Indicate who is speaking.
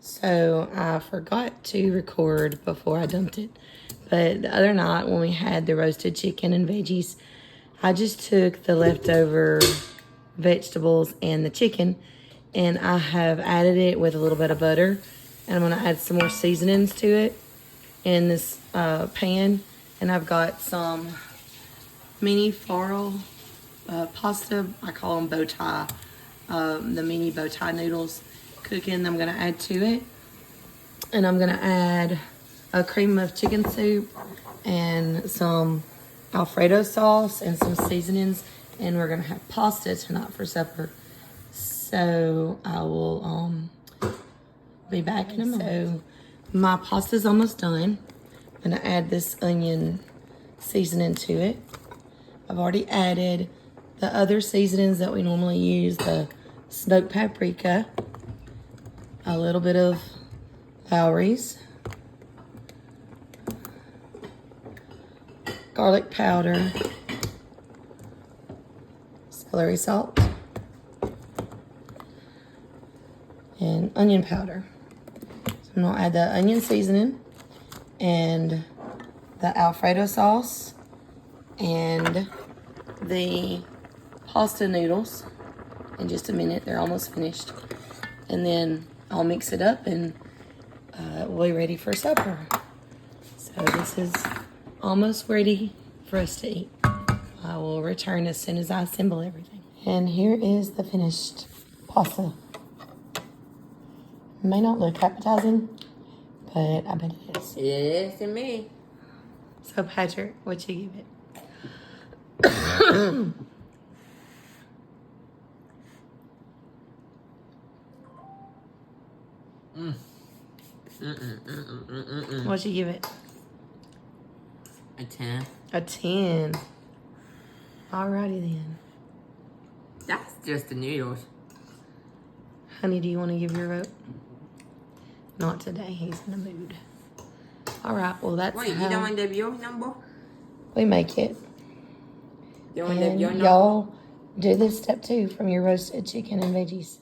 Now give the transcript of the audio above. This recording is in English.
Speaker 1: So I forgot to record before I dumped it. But the other night when we had the roasted chicken and veggies, I just took the leftover vegetables and the chicken and I have added it with a little bit of butter. And I'm going to add some more seasonings to it in this pan. And I've got some mini farro pasta. I call them bow tie. The mini bow tie noodles cooking. I'm going to add to it. And I'm going to add a cream of chicken soup and some Alfredo sauce and some seasonings. And we're going to have pasta tonight for supper. So I will be back in a moment. So my pasta's almost done. I'm going to add this onion seasoning to it. I've already added the other seasonings that we normally use, the smoked paprika, a little bit of Lowry's, garlic powder, celery salt, and onion powder. So I'm gonna add the onion seasoning and the Alfredo sauce and the pasta noodles in just a minute. They're almost finished. And then I'll mix it up and we'll be ready for supper. So this is almost ready for us to eat. I will return as soon as I assemble everything. And here is the finished pasta. May not look appetizing, but I bet it is.
Speaker 2: Yes, to me.
Speaker 1: So Patrick, what you give it? What you give it?
Speaker 2: A 10.
Speaker 1: A 10. Alrighty then.
Speaker 2: That's just the noodles.
Speaker 1: Honey, do you want to give your vote? Not today. He's in the mood. Alright, well that's
Speaker 2: Wait, you don't want to give your number?
Speaker 1: we make it.
Speaker 2: You want to give
Speaker 1: And
Speaker 2: your number?
Speaker 1: y'all do this step 2 from your roasted chicken and veggies.